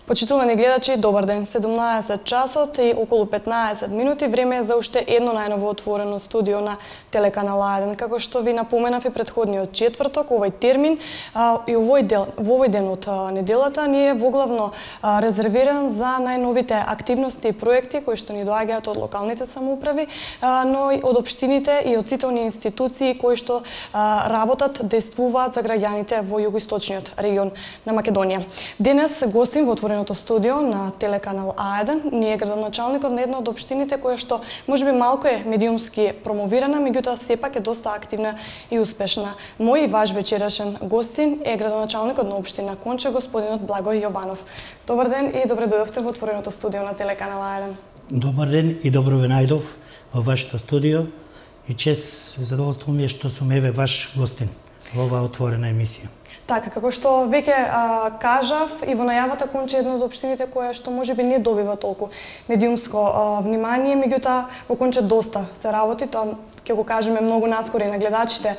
Почитувани гледачи, добар ден. 17 часот и околу 15 минути, време е за уште едно најново отворено студио на телеканал А1. Како што ви напоменав и претходниот четврток, овој термин и во овој ден од неделата ни е воглавно резервиран за најновите активности и проекти кои што ни доаѓаат од локалните самоуправи, но и од општините и од сите оние институции кои што работат, действуваат за граѓаните во југоисточниот регион на Македонија. Денес гостин во отвореното студио на телеканал А1 ни е градоначалникот на една од општините која што можеби малку е медиумски промовирана, меѓутоа сепак е доста активна и успешна. Мој и ваш вечерашен гостин е градоначалникот на општина Конче, господинот Благој Јованов. Добар ден и добре дојдовте во отвореното студио на телеканал А1. Добар ден и добро ве најдов во вашето студио и чест и задоволство ми е што сум еве ваш гостин во оваа отворена емисија. Така, како што веќе кажав и во најавата, Конче е една од општините која што можеби не добива толку медиумско внимание, меѓутоа во Конче доста се работи, тоа ќе го кажеме многу наскоро и на гледачите.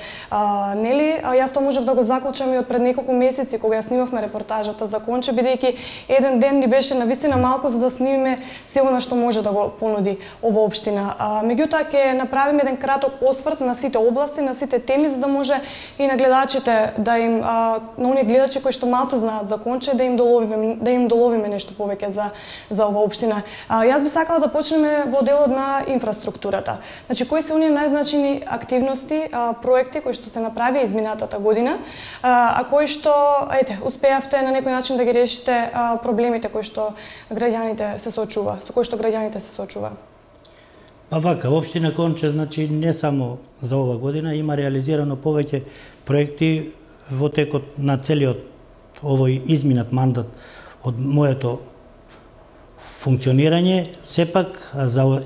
Нели, јас тоа можев да го заклучам и од пред неколку месеци кога ја снимавме репортажата за Конче, бидејќи еден ден ни беше навистина малку за да снимиме се она што може да го понуди ова општина. Меѓутоа ќе направиме еден краток осврт на сите области, на сите теми, за да може и на гледачите да им на оние гледачи кои што малку знаат за Конче да им доловиме нешто повеќе за ова општина. Јас би сакала да почнеме во делот на инфраструктурата. Значи, кои се оние најзначени активности, проекти кои што се направија изминатата година, а кои што, успеавте на некој начин да ги решите проблемите кои што граѓаните се соочува, со кои што граѓаните се соочува? Па вака, општина Конче, значи не само за ова година, има реализирано повеќе проекти во текот на целиот овој изминат мандат од моето функционирање. Сепак,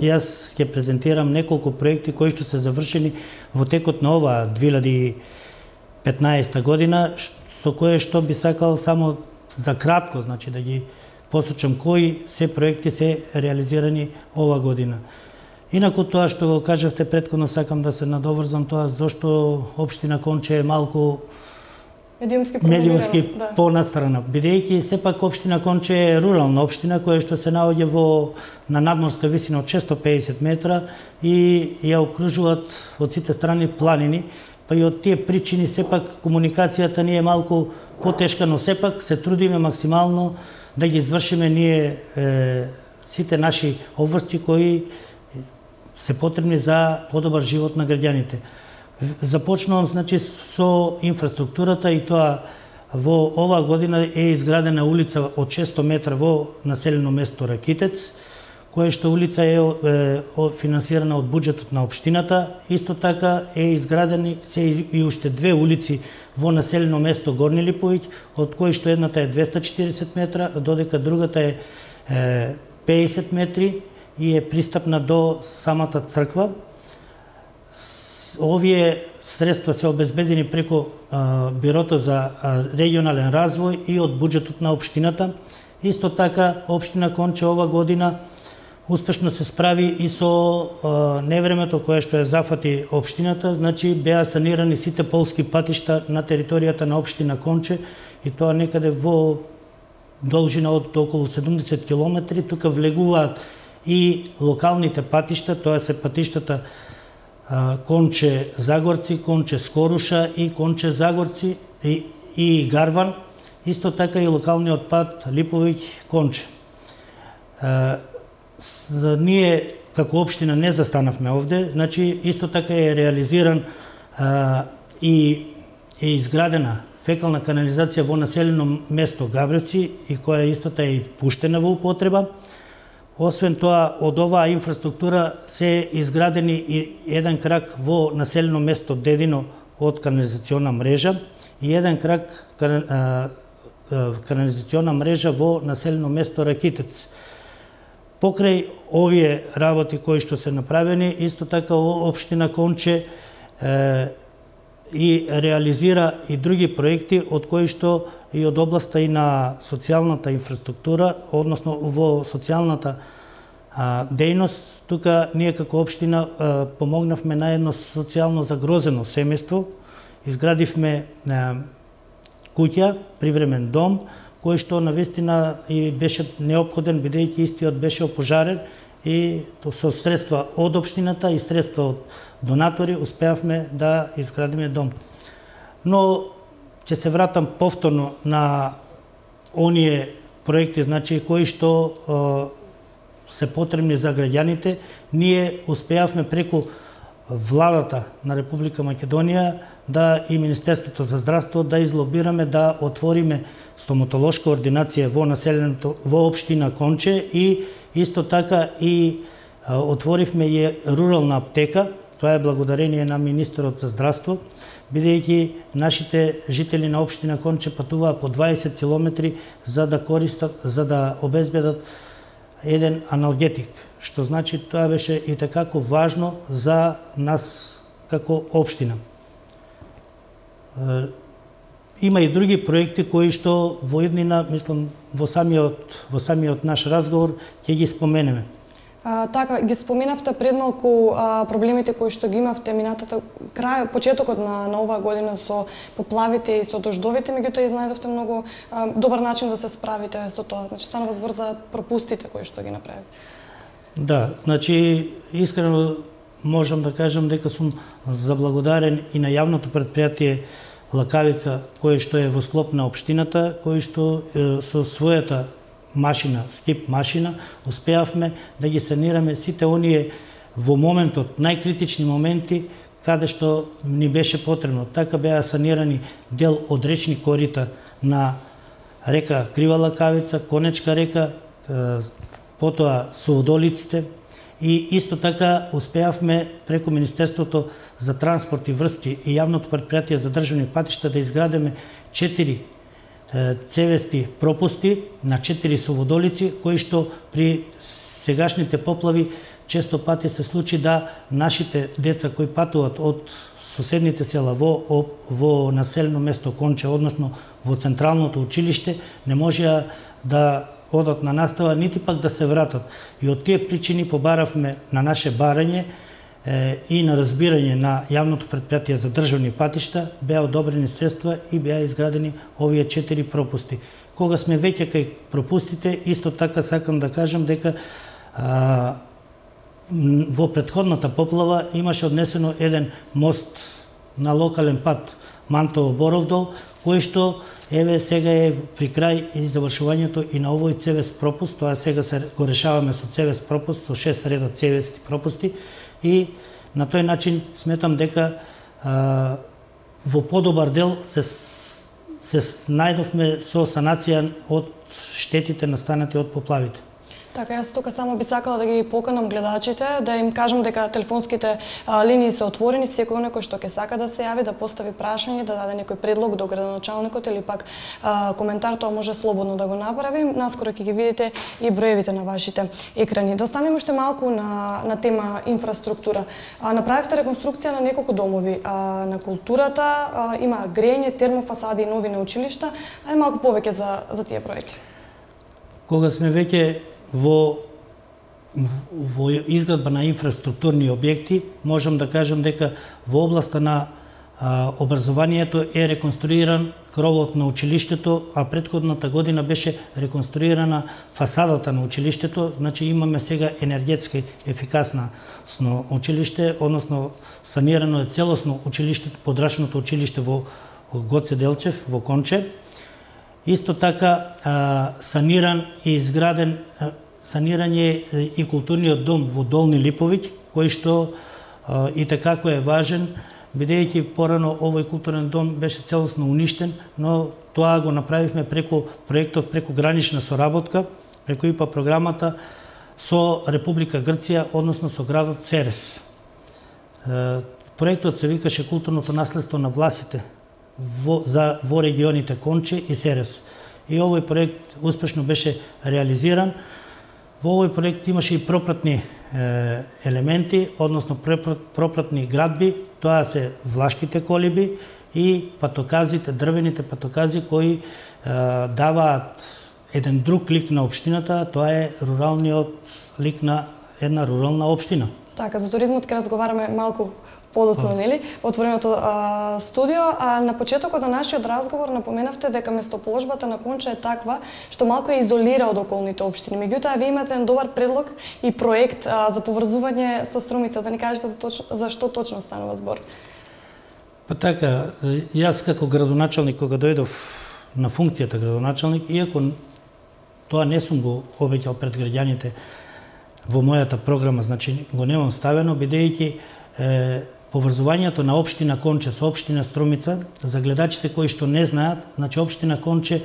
јас ќе презентирам неколку проекти кои што се завршени во текот на оваа 2015 година, со кое што би сакал само за кратко, значи да ги посочам кои се проекти се реализирани ова година. Инаку тоа што го кажавте претходно, сакам да се надоврзам тоа зошто општина Конче е малку медиумски понастрана, бидејќи сепак општина Конче е рурална општина која што се наоѓа на надморска висина од 650 метра и ја окружуваат од сите страни планини, па и од тие причини сепак комуникацијата ни е малку потешка, но сепак се трудиме максимално да ги извршиме ние сите наши обврски кои се потребни за подобар живот на граѓаните. Започнувам, значи, со инфраструктурата и тоа во оваа година е изградена улица од 600 метра во населено место Ракитец, која што улица е финансирана од буџетот на општината. Исто така е изградени се и уште две улици во населено место Горни Липовиќ, од кои што едната е 240 метра, додека другата е 50 метри и е пристапна до самата црква. Овие средства се обезбедени преку Бирото за регионален развој и од буџетот на општината. Исто така, општина Конче ова година успешно се справи и со невремето кое што е зафати општината, значи беа санирани сите полски патишта на територијата на општина Конче и тоа некаде во должина од околу 70 километри. Тука влегуваат и локалните патишта, тоа се патиштата Конче Загорци, Конче Скоруша и Конче Загорци и Гарван, исто така и локалниот пат Липовиќ Конче. Ние како општина не застанавме овде, значи исто така е реализиран и е изградена фекална канализација во населено место Габревци и која истата е и пуштена во употреба. Освен тоа, од оваа инфраструктура се изградени и еден крак во населено место Дедино од канализациона мрежа и еден крак канализациона мрежа во населено место Ракитец. Покрај овие работи кои што се направени, исто така општина Конче и реализира и други проекти од кои што и од областа и на социјалната инфраструктура, односно во социјалната дејност. Тука ние како општина помогнавме на едно социјално загрозено семејство, изградивме куќа, привремен дом, кој што навистина и беше неопходен, бидејќи истиот беше опожарен и со средства од општината и средства од донатори успеавме да изградиме дом. Но ќе се вратам повторно на оние проекти, значи кои што се потребни за граѓаните. Ние успеавме преку владата на Република Македонија и Министерството за здравство да излобираме да отвориме стоматолошка ординација во општина Конче и исто така и отворивме и рурална аптека. Тоа е благодарение на министерот за здравство, бидејќи нашите жители на општина Конче патуваат по 20 километри за да обезбедат еден аналгетик, што значи тоа беше и такако важно за нас како општина. Има и други проекти кои што во иднина, мислам, во самиот наш разговор ќе ги споменеме. Така, ги споменавте пред малку проблемите кои што ги имавте минатата почетокот на оваа година со поплавите и со дождовите, меѓутоа изнајдовте многу добар начин да се справите со тоа. Значи станува збор за пропустите кои што ги направите. Да, значи искрено можам да кажам дека сум заблагодарен и на јавното претпријатие Лакавица, кој што е во склоп на општината, кој што со својата машина, скип машина, успеавме да ги санираме сите оние во моментот, најкритични моменти, каде што ни беше потребно. Така беа санирани дел од речни корита на река Крива Лакавица, Конечка река, потоа Суводолиците, и исто така успеавме преку Министерството за транспорт и врски и јавното претпријатие за државни патишта да изградиме 4 цевести пропусти на 4 суводолици, кои што при сегашните поплави често пати се случи да нашите деца кои патуваат од соседните села во населено место Конче, односно во централното училиште, не можеа да одат на настава, нити пак да се вратат. И од тие причини побаравме на наше барање и на разбирање на јавното претпријатие за државни патишта, беа одобрени средства и беа изградени овие 4 пропусти. Кога сме веќе кај пропустите, исто така сакам да кажам дека во претходната поплава имаше однесено еден мост на локален пат Мантово-Боровдол, кој што сега е при крај и завршувањето и на овој цевест пропуст. Тоа сега го решаваме со цевест пропуст, со 6 реда цевести пропусти, и на тој начин сметам дека во подобар дел се најдовме со санација од штетите настанати од поплавите. Така, јас тука само би сакала да ги поканам гледачите, да им кажам дека телефонските линии се отворени, секој некој што ќе сака да се јави, да постави прашање, да даде некој предлог до градоначалникот или пак коментар, тоа може слободно да го направи. Наскоро ќе ги видите и броевите на вашите екрани. Да останеме уште малку на тема инфраструктура. Направивте реконструкција на неколку домови на културата, има грење, термофасади и нови на училишта. Ајде малку повеќе за тие проекти. Кога сме веќе во изградба на инфраструктурни објекти, можам да кажам дека во областа на образованието е реконструиран кровот на училиштето, а претходната година беше реконструирана фасадата на училиштето. Значи имаме сега енергетски ефикасно училиште, односно санирано е целосно училиштето, подрачното училиште во Гоце Делчев, во Конче. Исто така саниран и изграден и културниот дом во Долни Липовиќ, кој што и такако е важен, бидејќи порано овој културен дом беше целосно уништен, но тоа го направивме преку проектот преку гранична соработка, преку ИПА програмата со Република Грција, односно со градот Церес. Проектот се викаше Културното наследство на власите во регионите Конче и Серес. И овој проект успешно беше реализиран. Во овој проект имаше и пропратни елементи, односно пропратни градби, тоа се влашките колиби и патоказите, дрвените патокази кои даваат еден друг лик на општината, тоа е руралниот лик на една рурална општина. Така, за туризмот ќе разговараме малку подоцна, нели, отвореното студио. А на почетокот на нашиот разговор напоменавте дека местоположбата на Конча е таква што малку е изолира од околните општини. Меѓутоа, вие имате еден добар предлог и проект за поврзување со Струмица. Да ни кажете за што точно станува збор? Па така, јас како градоначалник кога дојдов на функцијата градоначалник, иако тоа не сум го обеќал пред граѓаните во мојата програма, значи го немам ставено, бидејќи поврзувањето на општина Конче со општина Струмица, за гледачите кои што не знаат, значи општина Конче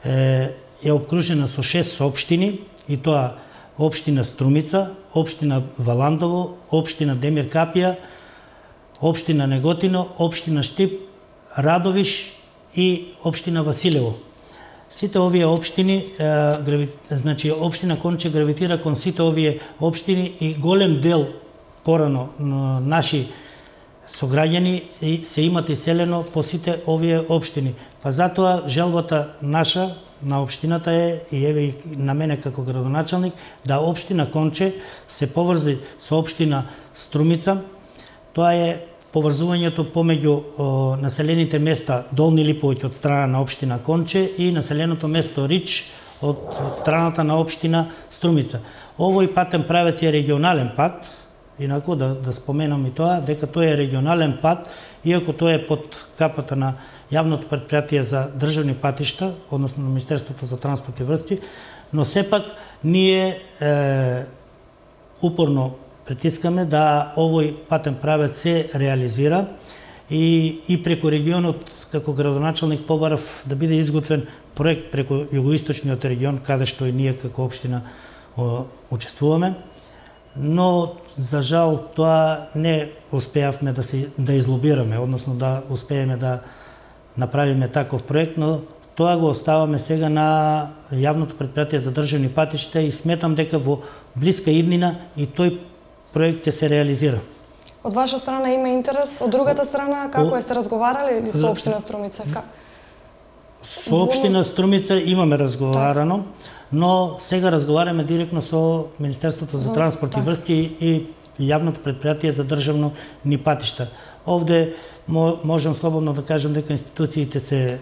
е обкружена со 6 општини, и тоа општина Струмица, општина Валандово, општина Демир Капија, општина Неготино, општина Штип, Радовиш и општина Василево. Сите овие општини, значи општина Конче гравитира кон сите овие општини и голем дел порано наши сограѓани се имат иселено по сите овие општини. Па затоа желбата наша на општината е, и еве и на мене како градоначалник, да општина Конче се поврзи со општина Струмица. Тоа е поврзувањето помеѓу населените места Долни Липовиќ од страна на општина Конче и населеното место Рич од страната на општина Струмица. Овој патен правец е регионален пат, инаку да споменам и тоа, дека тој е регионален пат, иако тој е под капата на јавното претпријатие за државни патишта, односно на Министерството за транспорт и врски, но сепак ние упорно притискаме да овој патен правец се реализира и преку регионот, како градоначалник, побарав да биде изготвен проект преку југоисточниот регион, каде што и ние како општина учествуваме, но за жал тоа не успеавме да излобираме, односно да успееме да направиме таков проект, но тоа го оставаме сега на јавното претпријатие за државни патишта и сметам дека во блиска иднина и тој проект ќе се реализира. Од ваша страна има интерес, од другата страна како сте разговарали или со општина Струмица? Со општина Струмица имаме разговарано, но сега разговараме директно со Министерството за транспорт и врски и јавното претпријатие за државни патишта. Овде можам слободно да кажам дека институциите се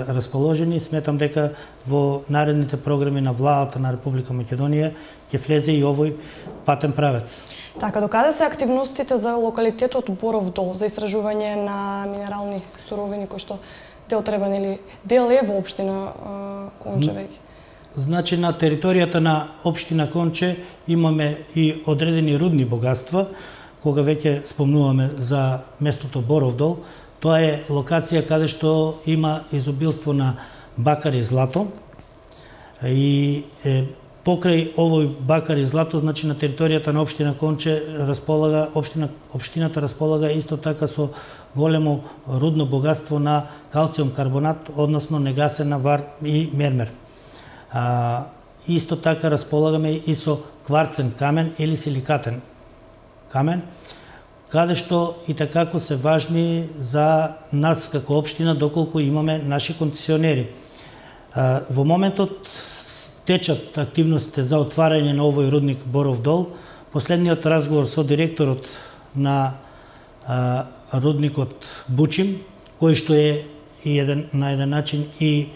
расположени. Сметам дека во наредните програми на владата на Република Македонија ќе влезе и овој патен правец. Така, докаде се активностите за локалитетот Боров дол за истражување на минерални суровини кои што дел треба или дел е во општина Конче веќе? Значи на територијата на општина Конче имаме и одредени рудни богатства. Кога веќе спомнуваме за местото Боров дол, тоа е локација каде што има изобилство на бакар и злато. И покрај овој бакар и злато, значи на територијата на општина Конче општината располага исто така со големо рудно богатство на калциум карбонат, односно негасена вар и мермер. Исто така располагаме и со кварцен камен или силикатен камен, каде што и такако се важни за нас како општина, доколку имаме наши концесионери. Во моментот течат активностите за отварање на овој рудник Боров дол. Последниот разговор со директорот на рудникот Бучим, кој што е и на еден начин и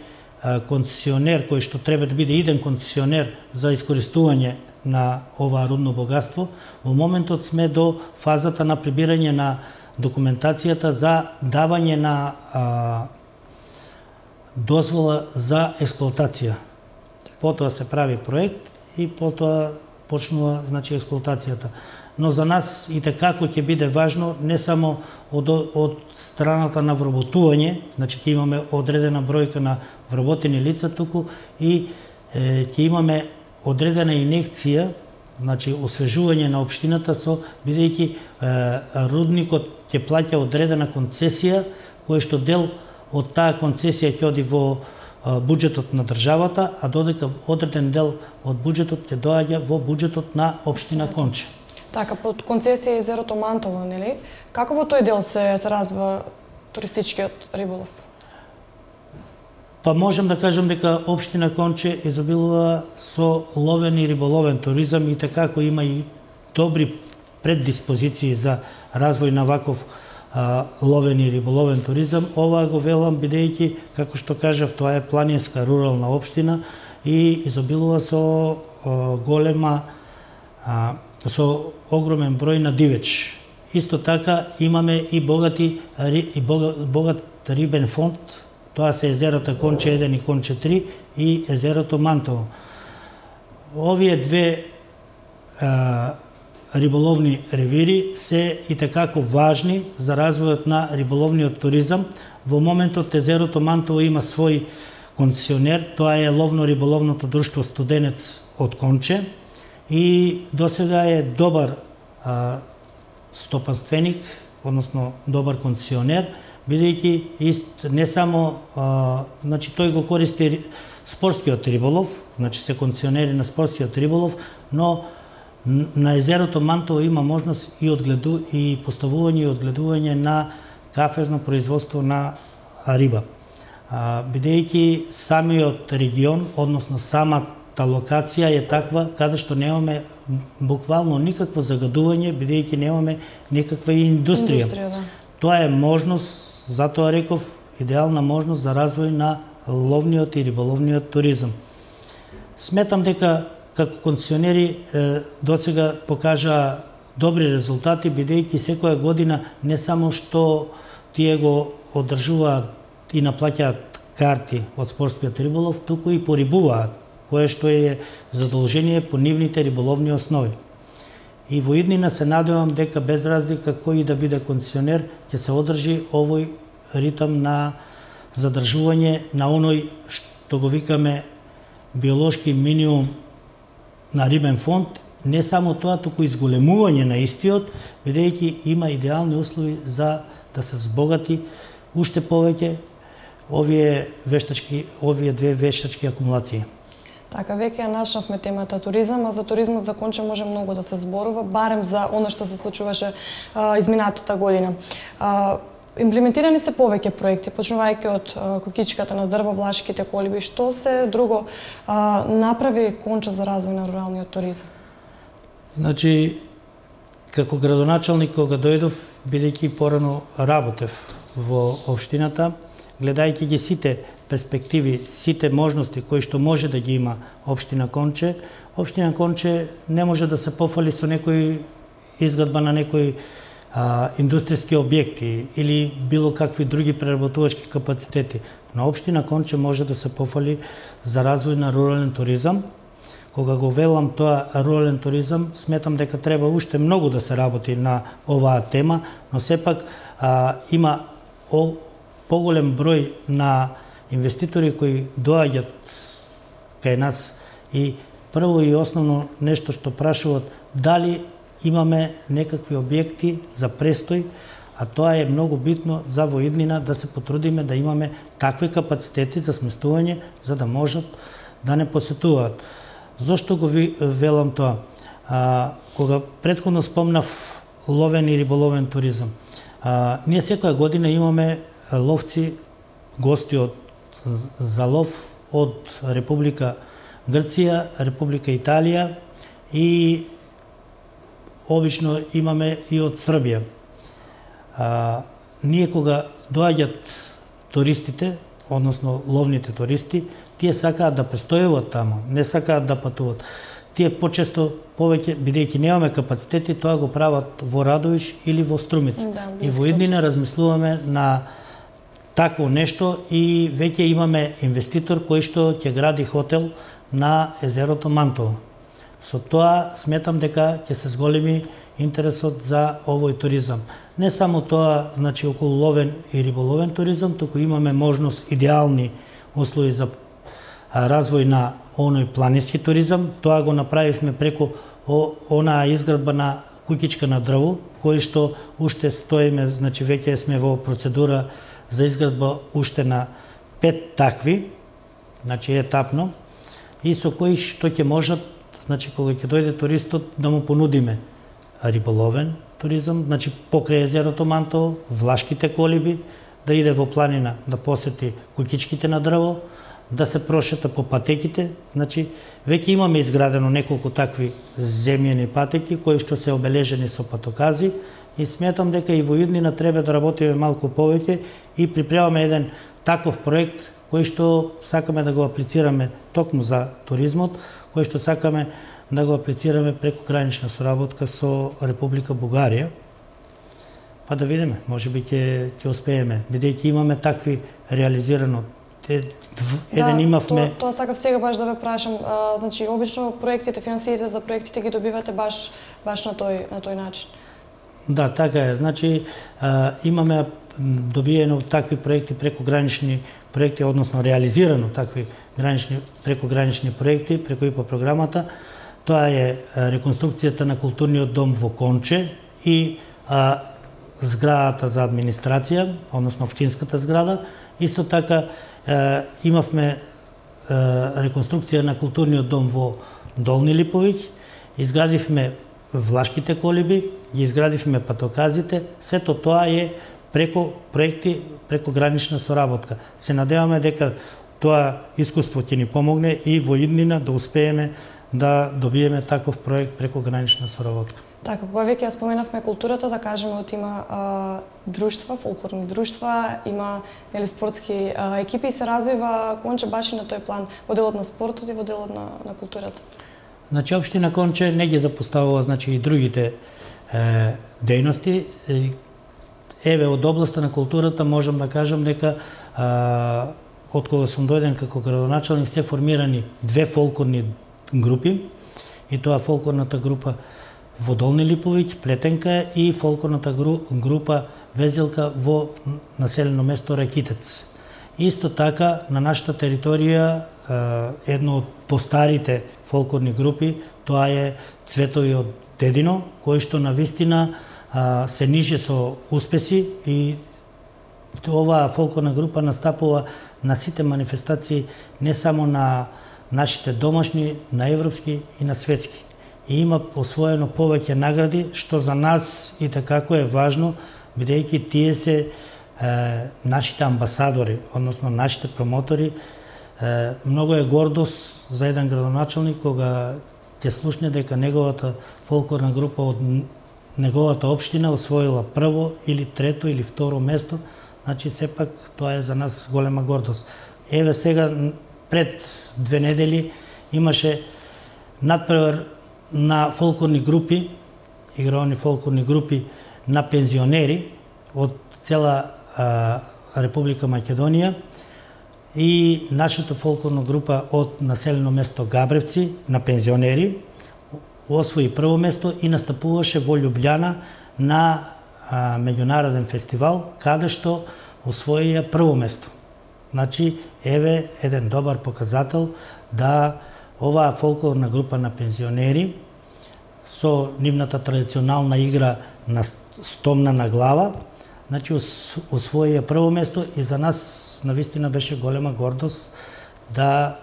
концесионер, кој што треба да биде иден концесионер за искористување на ова рудно богатство, во моментот сме до фазата на прибирање на документацијата за давање на дозвола за експлоатација. Потоа се прави проект и потоа почнува, значи, експлоатацијата. Но за нас и такако ќе биде важно не само од страната на вработување, значи ќе имаме одредена бројка на вработени лица туку и ќе имаме одредена инекција, значи освежување на општината со, бидејќи рудникот ќе плаќа одредена концесија, која што дел од таа концесија ќе оди во буџетот на државата, а додека одреден дел од буџетот ќе доаѓа во буџетот на општина Конче. Така, под концесија езерото Мантово, нели? Како во тој дел се развива туристичкиот риболов? Па можам да кажам дека општина Конче изобилува со ловен и риболовен туризам и такако има и добри преддиспозиции за развој на ваков ловен и риболовен туризам. Ова го велам бидејќи, како што кажав, тоа е планинска рурална општина и изобилува со со огромен број на дивеч. Исто така имаме и богат рибен фонд. Тоа се езерото Конче 1 и Конче 3 и езерото Мантово. Овие две риболовни ревири се и такако важни за развојот на риболовниот туризам. Во моментот езерото Мантово има свој концесионер, тоа е ловно-риболовното друштво Студенец од Конче и досега е добар стопанственик, односно добар концесионер, бидејќи не само значи тој го користи спортскиот риболов, значи се концесионери на спортскиот риболов, но на езерото Мантово има можност и поставување и одгледување на кафезно производство на риба. Бидејќи самиот регион, односно самата локација е таква каде што немаме буквално никакво загадување, бидејќи немаме никаква индустрија. Да. Тоа е можност, затоа реков, идеална можност за развој на ловниот и риболовниот туризам. Сметам дека како концесионери досега покажаа добри резултати, бидејќи секоја година не само што тие го одржуваат и наплаќаат карти од спортскиот риболов, туку и порибуваат, кое што е задолжение по нивните риболовни основи. И во иднина се надевам дека без разлика кој да биде концесионер, ќе се одржи овој ритам на задржување на оној што го викаме биолошки минимум на рибен фонд, не само тоа, туку изголемување на истиот, бидејќи има идеални услови за да се збогати уште повеќе овие две вештачки акумулации. Така, веќе ја начнавме темата туризам, а за туризмот за Конче може многу да се зборува, барем за она што се случуваше изминатата година. Имплементирани се повеќе проекти, почнувајќи од кукичката на дрво, влашките колиби. Што се друго направи Конча за развој на руралниот туризам? Значи, како градоначалник кога дојдов, бидејќи порано работев во општината, гледајќи ги сите перспективи, сите можности кои што може да ги има општина Конче, општина Конче не може да се пофали со некој изградба на некој индустријски објекти или било какви други преработувачки капацитети. На општина Конче може да се пофали за развој на рурален туризам. Кога го велам тоа рурален туризам, сметам дека треба уште многу да се работи на оваа тема, но сепак има поголем број на инвеститори кои доаѓаат кај нас и прво и основно нешто што прашуваат дали имаме некакви објекти за престој, а тоа е многу битно за во иднина да се потрудиме да имаме такви капацитети за сместување за да можат да не посетуваат. Зошто го велам тоа? Кога претходно спомнав ловен и риболовен туризам, ние секоја година имаме ловци, гости за лов од Република Грција, Република Италија и обично имаме и од Србија. Ние кога доаѓаат туристите, односно ловните туристи, тие сакаат да престојуват таму, не сакаат да патуваат. Тие почесто повеќе, бидејќи немаме капацитети, тоа го прават во Радовиш или во Струмица. Да, и во иднина размислуваме на такво нешто и веќе имаме инвеститор кој што ќе гради хотел на езерото Мантово. Со тоа сметам дека ќе се зголеми интересот за овој туризам. Не само тоа, значи околу ловен и риболовен туризам, туку имаме можност идеални услови за развој на оној планински туризам. Тоа го направивме преку онаа изградба на куќичка на дрво, кој што уште стоиме, значи веќе сме во процедура за изградба уште на 5 такви, значи етапно, и со кои што ќе можат, значи кога ќе дојде туристот, да му понудиме риболовен туризам, значи покрај езерото Мантово, влашките колиби, да иде во планина да посети куќичките на дрво, да се прошета по патеките. Значи, веќе имаме изградено неколку такви земјени патеки кои што се обележени со патокази и сметам дека и во иднина треба да работиме малку повеќе и припремаме еден таков проект кој што сакаме да го аплицираме токму за туризмот, кој што сакаме да го аплицираме преку гранична соработка со Република Бугарија. Па да видиме, можеби ќе успееме, бидејќи имаме такви реализирано. Еден имавме... Тоа сакав сега баш да ве прашам. Значи, обично проектите, финансиите за проектите ги добивате баш на тој начин. Да, така е. Значи, имаме добиено такви проекти, прекогранични проекти, односно реализирано такви прекогранични проекти, преку ИПА програмата. Тоа е реконструкцијата на културниот дом во Конче и зградата за администрација, односно општинската зграда. Исто така имавме реконструкција на културниот дом во Долни Липовиќ, изградивме влашките колиби, ги изградивме патоказите, сето тоа е преку проекти, преку гранична соработка. Се надеваме дека тоа искуство ќе ни помогне и во иднина да успееме да добиеме таков проект преку гранична соработка. Така, кога веќе ја споменавме културата, да кажеме, има друштва, фолклорни друштва, има спортски екипи и се развива Конче баш и на тој план, во делот на спортот и во делот на културата. Значи, општина Конче не ги запоставува и другите дејности. Еве, од областа на културата можам да кажам дека од кога сум дојден како градоначалник се формирани две фолклорни групи, и тоа фолклорната група во Долни Липовиќ, Плетенка, и фолклорната група Везелка во населено место Ракитец. Исто така, на нашата територија, едно од постарите фолклорни групи, тоа е Цветови од Дедино, кој што навистина се ниже со успеси и оваа фолклорна група настапува на сите манифестации не само на нашите домашни, на европски и на светски. И има освоено повеќе награди, што за нас и такако е важно, бидејќи тие се нашите амбасадори, односно нашите промотори. Многу е гордост за еден градоначалник кога ќе слушне дека неговата фолклорна група од неговата општина освоила прво или трето или второ место. Значи, сепак тоа е за нас голема гордост. Еве сега, пред 2 недели, имаше надпревар на фолклорни групи, игрални фолклорни групи на пензионери од цела Република Македонија, и нашата фолклорна група од населено место Габревци на пензионери освои прво место и настапуваше во Љубљана на меѓународен фестивал, каде што освоија прво место. Значи, еве еден добар показател да оваа фолклорна група на пензионери со нивната традиционална игра на стомна на глава, значи освоија прво место и за нас навистина беше голема гордост да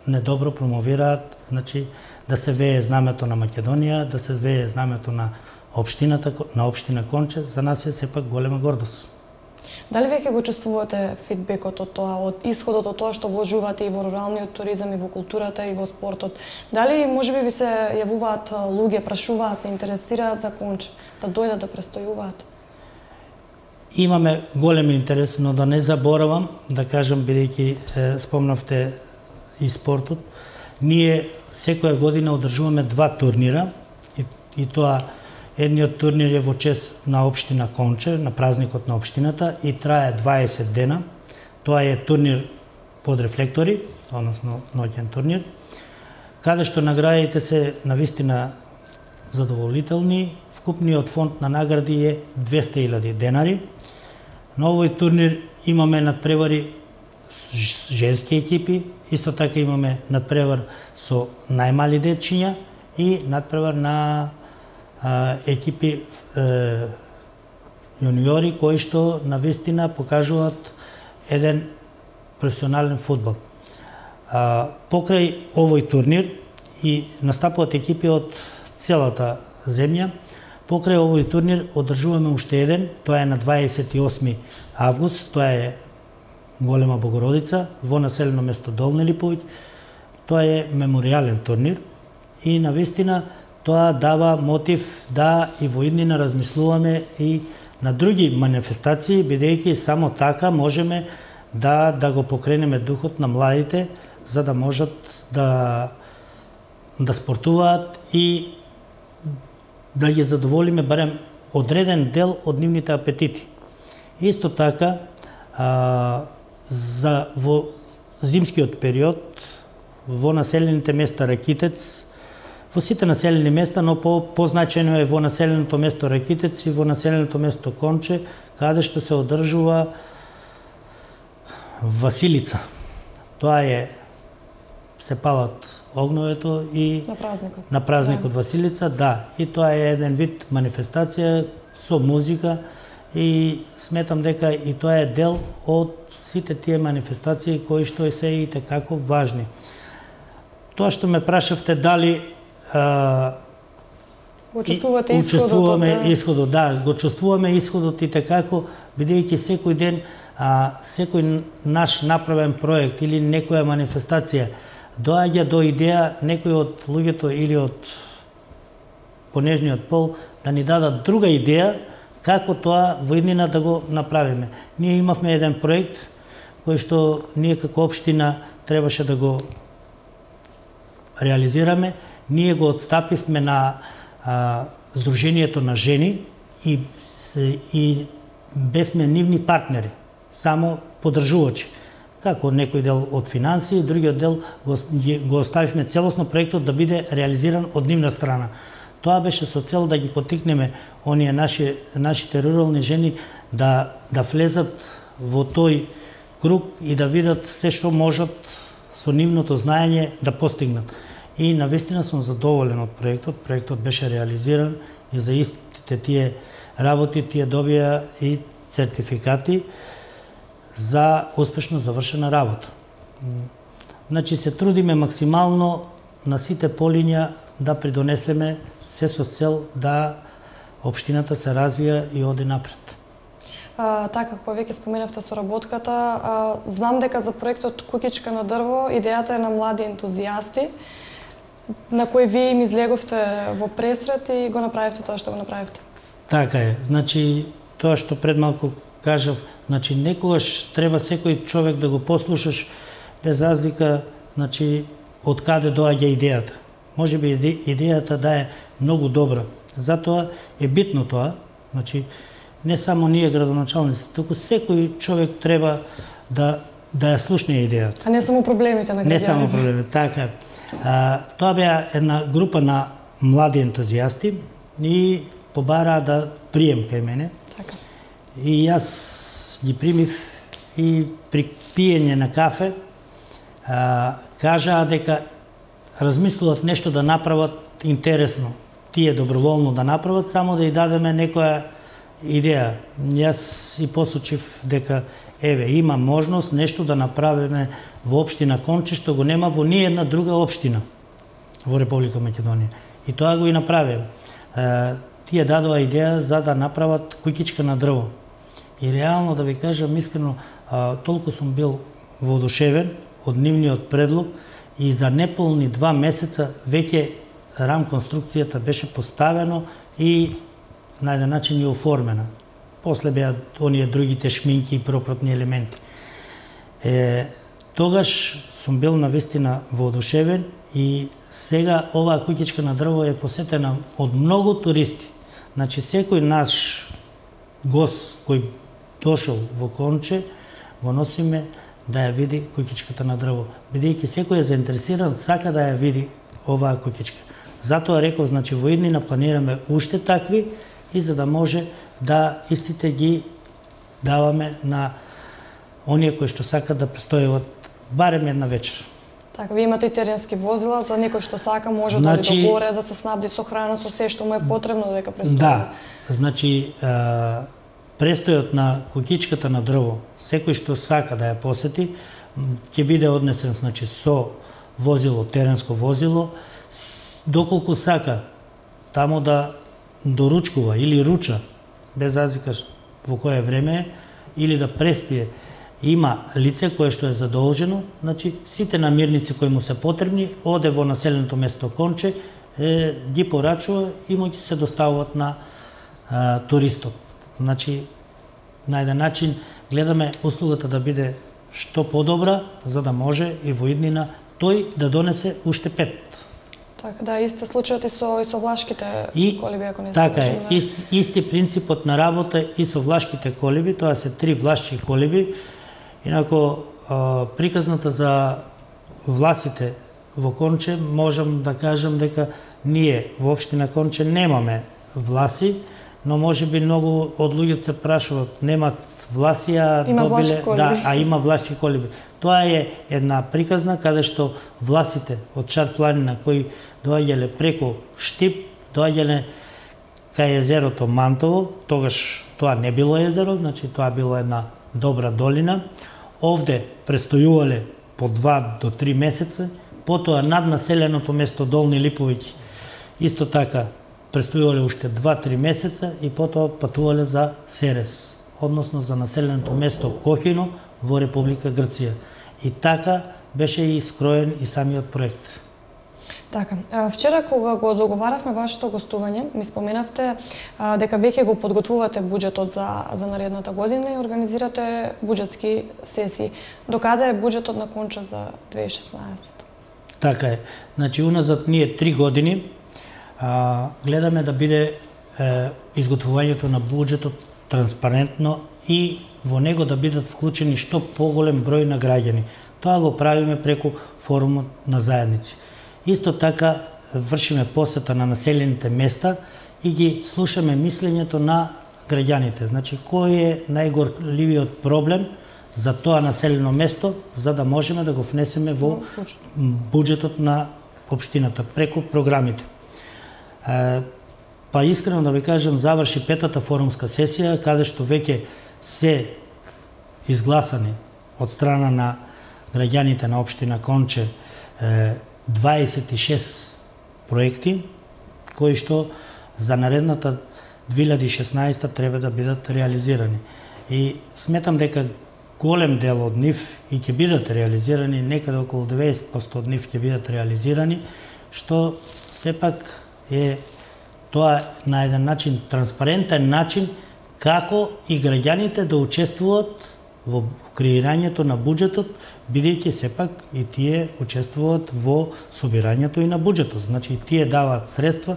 недобро промовираат, значи да се вее знамето на Македонија, да се вее знамето на општината, на општина Конче. За нас е сепак голема гордост. Дали веќе го чувствувате фидбекот од тоа, од исходот од тоа што вложувате и во руралниот туризам, и во културата, и во спортот? Дали можеби ви се јавуваат луѓе, прашуваат, се интересираат за Конче, да дојдат да престојуваат? Имаме голем интерес, но да не заборавам да кажам, бидејќи спомнавте и спортот, ние секоја година одржуваме 2 турнира, и тоа едниот турнир е во чест на општина Конче, на празникот на општината, и трае 20 дена. Тоа е турнир под рефлектори, односно ноќен турнир, каде што наградите се навистина задоволителни. Вкупниот фонд на награди е 200.000 денари. На овој турнир имаме надпревари женски екипи, исто така имаме надпревар со најмали дечиња и надпревар на екипи јуниори кои што навистина покажуваат еден професионален фудбал. Покрај овој турнир и настапуваат екипи од целата земја. Покрај овој турнир одржуваме уште еден, тоа е на 28 август, тоа е Голема Богородица, во населено место Долни Липовиќ. Тоа е меморијален турнир и навистина тоа дава мотив да и во иднина размислуваме и на други манифестации, бидејќи само така можеме да го покренеме духот на младите, за да можат да спортуваат и да ги задоволиме барем одреден дел од нивните апетити. Исто така, во зимскиот период, во населените места Ракитец, во сите населени места, но позначено е во населеното место Ракитец и во населеното место Конче, каде што се одржува Василица. Тоа е, се палат огновето и на празникот Василица, да, и тоа е еден вид манифестација со музика и сметам дека и тоа е дел од сите тие манифестации кои што се и tekako важни. Тоа што ме прашавте дали учествуваме исходот, да, го чувствуваме исходот и tekako, бидејќи секој ден секој наш направен проект или некоја манифестација доаѓа до идеја некој од луѓето или од понежниот пол да ни дадат друга идеја како тоа во иднина да го направиме. Ние имавме еден проект кој што ние како општина требаше да го реализираме. Ние го отстапивме на Сдруженијето на жени и бевме нивни партнери, само поддржувачи. Како некој дел од финансии, другиот дел го оставивме целосно проектот да биде реализиран од нивна страна. Тоа беше со цел да ги потикнеме оние нашите рурални жени да влезат во тој круг и да видат се што можат со нивното знаење да постигнат. И навистина сум задоволен од проектот. Проектот беше реализиран и за истите тие работи тие добија и сертификати за успешно завршена работа. Значи се трудиме максимално на сите полиња да придонесеме се со цел да општината се развија и оди напред. Така, кога веќе споменавте соработката, знам дека за проектот Куќичка на дрво идејата е на млади ентузијасти, на кои вие им излеговте во пресрет и го направивте тоа што го направивте. Така е. Значи, тоа што пред малку кажав, значи некогаш треба секој човек да го послушаш без разлика, значи од каде доаѓа идејата. Може би идејата да е многу добра. Затоа е битно тоа, значи не само ние градоначалници, туку секој човек треба да ја слушне идејата. А не само проблемите на граѓаните. Не само проблемите, така. Тоа беа една група на млади ентузијасти и побараа да прием кај мене. Така. И јас ги примив и при пиење на кафе кажаа дека размислуват нешто да направат интересно. Тие доброволно да направат, само да ја дадеме некоја идеја. Јас и посочив дека еве има можност нешто да направиме во општина Конче што го нема во ни една друга општина во Република Македонија. И тоа го и направиме. Тие дадоа идеја за да направат куќичка на дрво. И реално да ви кажам искрено, толку сум бил воодушевен од нивниот предлог и за неполни 2 месеца веќе рам конструкцијата беше поставено и на еден начин и оформена. После беа оние другите шминки и пропратни елементи. Тогаш сум бил навистина воодушевен и сега оваа куќичка на дрво е посетена од многу туристи. Значи секој наш гост кој дошол во Конче го носиме да ја види куќичката на дрво. Бидејќи секој е заинтересиран, сака да ја види оваа куќичка. Затоа реков, значи во иднина планираме уште такви и за да може да истите ги даваме на оние кои што сакат да престојуват барем една вечер. Така, вие имате и теренски возила, за некој што сака може да оди до горе, да се снабди со храна, со се што му е потребно дека престои. Да, значи престојот на куќичката на дрво, секој што сака да ја посети, ќе биде однесен значи со возило, теренско возило, доколку сака таму да доручкува или руча, без разлика во кое време, или да преспие има лице кое што е задолжено, значи сите намирници кои му се потребни, оде во населеното место Конче, ги порачува и му се доставуваат на туристот. Значи, на еден начин гледаме услугата да биде што подобра, за да може и во иднина тој да донесе уште 5. Така, да, исти случајот и со влашките колиби, ако не се така е, исти принципот на работа и со влашките колиби, тоа се 3 влашки колиби. Инако, приказната за власите во Конче, можам да кажам дека ние во општина Конче немаме власи, но може би многу од луѓето се прашуваат, немат власи, а добиле, има влашки колиби. Тоа е една приказна каде што власите од Шар планина кои доаѓале преку Штип, доаѓале кај езерото Мантово, тогаш тоа не било езеро, значи тоа било една добра долина. Овде престојувале по 2 до 3 месеца, потоа над населеното место Долни Липовиќ исто така престојувале уште 2-3 месеца и потоа патувале за Серес, односно за населеното место Кохино во Република Грција. И така беше и скроен и самиот проект. Така, вчера кога го договаравме вашето гостување, ми споменавте дека веќе го подготвувате буџетот за наредната година и организирате буџетски сесии. Докаде е буџетот на Конче за 2016? Така е. Значи, уназад ние 3 години гледаме да биде изготвувањето на буџетот транспарентно и во него да бидат вклучени што поголем број на граѓани. Тоа го правиме преку форумот на заедници. Исто така вршиме посета на населените места и ги слушаме мислењето на граѓаните. Значи, кој е најгорливиот проблем за тоа населено место, за да можеме да го внесеме во буџетот на општината преку програмите. Па искрено да ви кажам, заврши 5-та форумска сесија, каде што веќе се изгласани од страна на граѓаните на општина Конче 26 проекти, кои што за наредната 2016 треба да бидат реализирани. И сметам дека голем дел од нив и ќе бидат реализирани, некаде околу 90% од нив ќе бидат реализирани, што сепак е тоа на еден начин, транспарентен начин, како и граѓаните да учествуваат во креирањето на буџетот, бидејќи сепак и тие учествуваат во собирањето и на буџетот. Значи, тие даваат средства,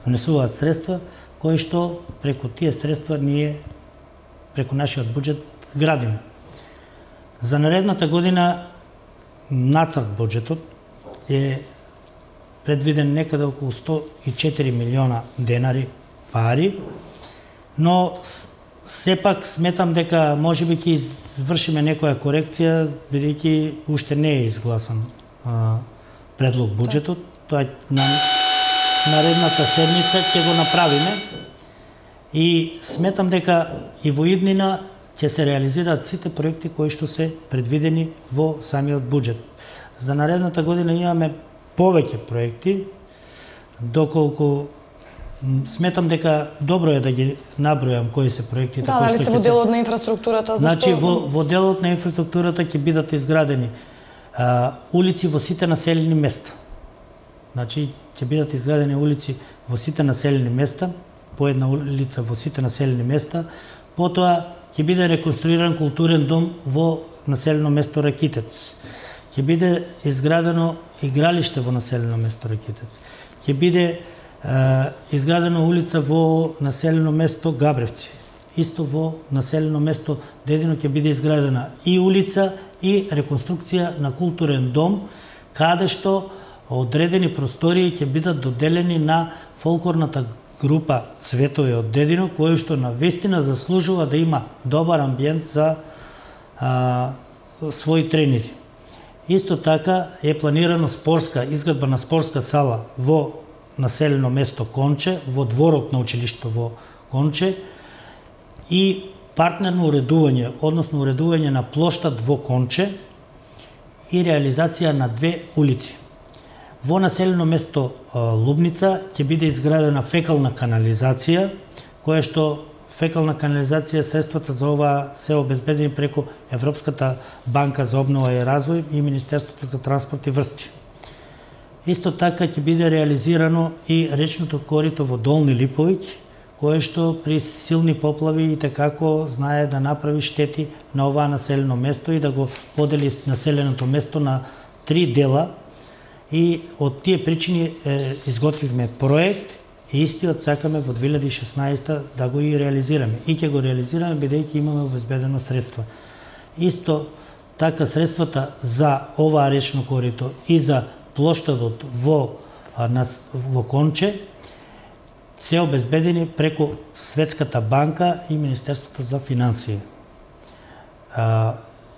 внесуваат средства, кои што преку тие средства ние, преку нашиот буџет, градиме. За наредната година нацрт буџетот е предвиден некаде околу 104 милиона денари пари, но сепак сметам дека можеби ќе извршиме некоја корекција, бидејќи уште не е изгласан предлог буџетот. Тоа на наредната седмица ќе го направиме и сметам дека и во иднина ќе се реализираат сите проекти кои што се предвидени во самиот буџет. За наредната година имаме повеќе проекти, доколку сметам дека добро е да ги набројам кои се проектите кои што се во делот на инфраструктурата, зашто? Значи во делот на инфраструктурата ќе бидат изградени улици во сите населени места. Значи ќе бидат изградени улици во сите населени места, по една улица во сите населени места, потоа ќе биде реконструиран културен дом во населено место Ракитец. Ќе биде изградено игралиште во населено место Ракитец. Ќе биде изградена улица во населено место Габревци. Исто во населено место Дедино ќе биде изградена и улица и реконструкција на културен дом, каде што одредени простории ќе бидат доделени на фолклорната група Цветови од Дедино, кој што навистина заслужува да има добар амбиент за своји тренизи. Исто така е планирано изградба на спортска сала во населено место Конче, во дворот на училиштето во Конче и партнерно уредување, односно уредување на плоштад во Конче и реализација на 2 улици. Во населено место Лубница ќе биде изградена фекална канализација, која што фекална канализација, средствата за ова се обезбедени преку Европската банка за обнова и развој и Министерството за транспорт и врски. Исто така ќе биде реализирано и речното корито во Долни Липовиќ, кое што при силни поплави и такако знае да направи штети на оваа населено место и да го подели населеното место на 3 дела. И од тие причини изготвивме проект и истиот сакаме во 2016 да го и реализираме. И ќе го реализираме бидејќи имаме обезбедено средства. Исто така средствата за оваа речно корито и за плоштадот во Конче се обезбедени преку Светската банка и Министерството за финансии.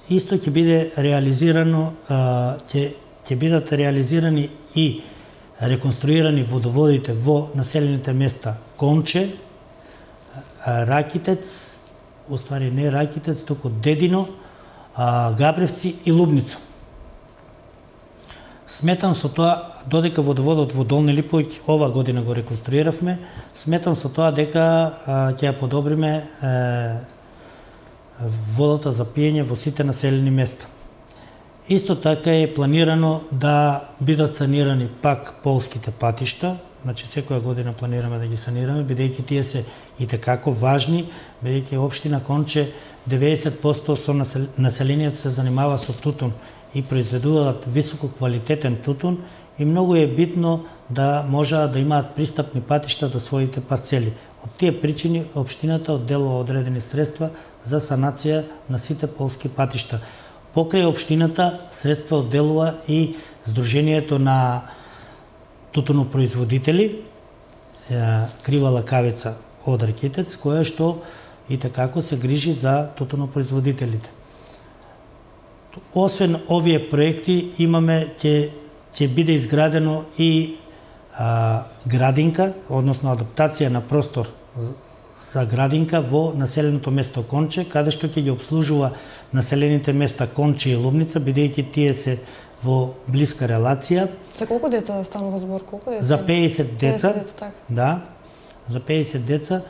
Исто ќе биде реализирано, ќе бидат реализирани и реконструирани водоводите во населените места Конче, Ракитец, уствари не Ракитец, туку Дедино, Габревци и Лубница. Сметам со тоа, додека водоводот во Долни Липовиќ ова година го реконструиравме, сметам со тоа дека ќе ја подобриме водата за пиење во сите населени места. Исто така е планирано да бидат санирани пак полските патишта, значи секоја година планираме да ги санираме, бидејќи тие се и такако важни, бидејќи општина Конче 90% со населението се занимава со тутун и произведуваат високо квалитетен тутун и многу е битно да можеат да имаат пристапни патишта до своите парцели. Од тие причини општината одделува одредени средства за санација на сите полски патишта. Покрај општината средства одделува и Сдруженијето на тутунопроизводители, Крива лакавица од Ракитец, кое што и такако се грижи за тутунопроизводителите. Освен овие проекти, ќе биде изградено и градинка, односно адаптација на простор за градинка во населеното место Конче, каде што ќе ги обслужува населените места Конче и Лубница, бидејќи тие се во блиска релација. За колку деца станува збор? Колку деца? За 50 деца. 50 деца, така. Да, за 50 деца.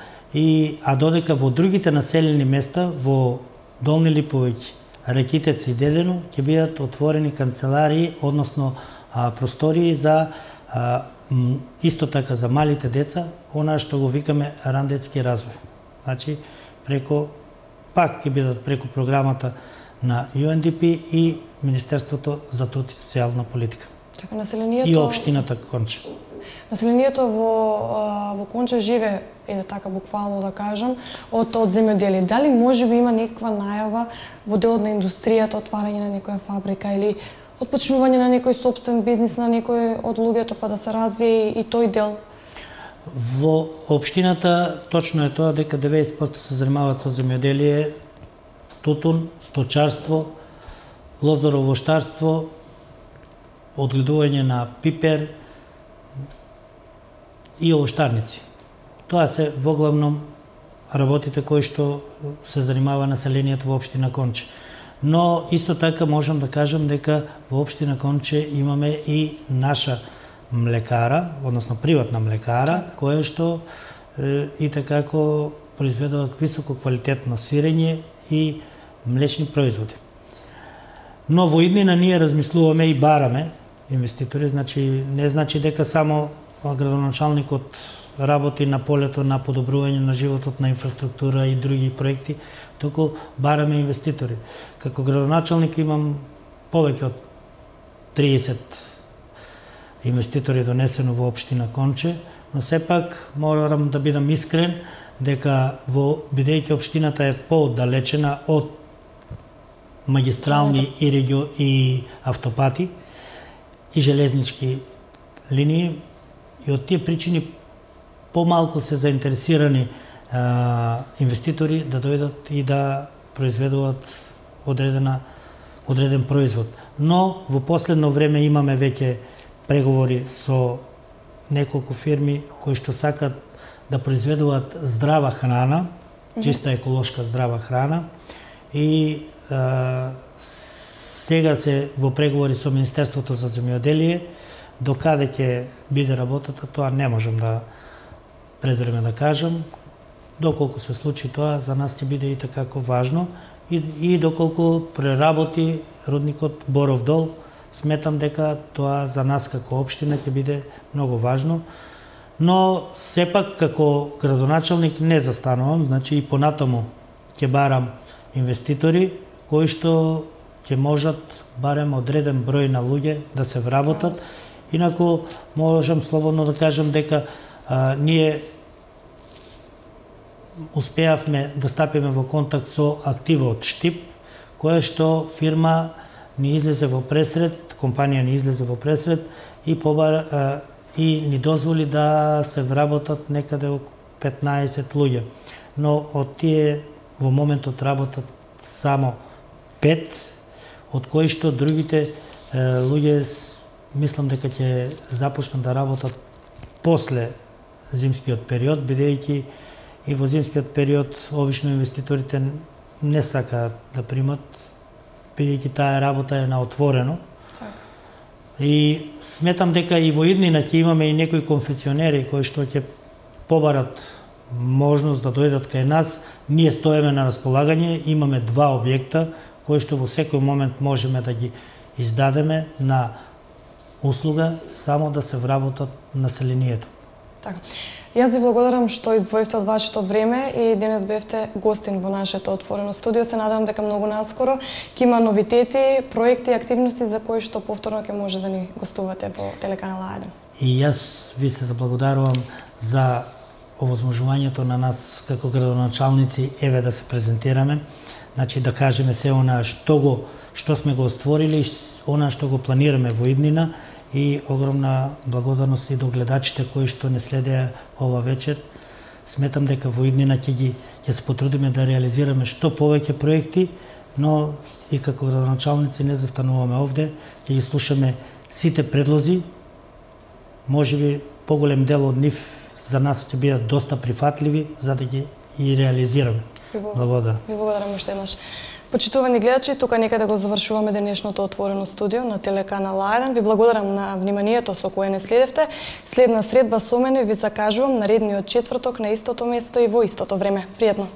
А додека во другите населени места, во Долни Липовиќ, Ракитец и Дедено, ќе бидат отворени канцеларии, односно простории за исто така за малите деца, она што го викаме рандетски развој. Значи, пак ќе бидат преку програмата на UNDP и Министерството за труд и социјална политика. Така, населението... И општината Конче. Населението во Конче живе, така буквално да кажам, од земјоделие. Дали може би има некаква најава во делот на индустријата, отварање на некоја фабрика или отпочнување на некој собствен бизнис на некој од луѓето па да се развие и тој дел? Во општината точно е тоа дека 90% се занимаваат со земјоделие, тутун, сточарство, лозоровоштарство, одгледување на пипер и овоштарници. Тоа се воглавном работите кои што се занимава населението во општина Конче. Но исто така можам да кажам дека во општина Конче имаме и наша млекара, односно приватна млекара, која што и такако произведува високо квалитетно сирење и млечни производи. Но во иднина ние размислуваме и бараме инвеститори, не значи дека само градоначалникот работи на полето на подобрување на животот, на инфраструктура и други проекти, туку бараме инвеститори. Како градоначалник имам повеќе од 30 инвеститори донесено во општина Конче, но сепак морам да бидам искрен дека бидејќи општината е пооддалечена од магистрални и автопати и железнички линии, и од тие причини помалку се заинтересирани инвеститори да дојдат и да произведуваат одреден производ. Но во последно време имаме веќе преговори со неколку фирми кои што сакат да произведуваат здрава храна, чиста еколошка здрава храна, и сега се во преговори со Министерството за земјоделие. Докаде ќе биде работата, тоа не можам да предвреме да кажам. доколку се случи тоа, за нас ќе биде и такако важно и доколку преработи рудникот Боров дол, сметам дека тоа за нас како општина ќе биде многу важно. Но сепак како градоначалник не застанувам, значи и понатаму ќе барам инвеститори кои што ќе можат барем одреден број на луѓе да се вработат. Инаку можам слободно да кажам дека ние успеавме да стапиме во контакт со Актива од Штип, која што фирма ни излезе во пресред, компанија ни излезе во пресред и ни дозволи да се вработат некаде околу 15 луѓе. Но од тие во моментот работат само 5, од кои што другите луѓе мислам дека ќе започнат да работат после зимскиот период, бидејќи и во зимскиот период обично инвеститорите не сакаат да примат, бидејќи таа работа е на отворено. И сметам дека и во иднина ќе имаме и некои конфекционери кои што ќе побарат можност да дојдат кај нас. Ние стоеме на располагање, имаме 2 објекта кои што во секој момент можеме да ги издадеме на услуга само да се вработат населението. Така. Јас ви благодарам што издвоивте од вашето време и денес бевте гостин во нашето отворено студио. Се надевам дека многу наскоро ќе има новитети, проекти и активности за кои што повторно ќе може да ни гостувате во телеканал А1. И јас ви се заблагодарувам за овозможувањето на нас како градоначалници еве да се презентираме, значи да кажеме се она што сме го остварили, она што го планираме во иднина. И огромна благодарност и до гледачите кои што не следеа ова вечер. Сметам дека во иднина ќе се потрудиме да реализираме што повеќе проекти, но и како градоначалници не застануваме овде, ќе ги слушаме сите предлози. Можеби поголем дел од нив за нас ќе бидат доста прифатливи за да ги и реализираме. Благодарам. Ви благодарам уште еднаш. Почитувани гледачи, тука некаде го завршуваме денешното отворено студио на телеканал А1. Ви благодарам на вниманието со кое не следевте. Следна средба со мене ви закажувам наредниот четврток на истото место и во истото време. Пријатно!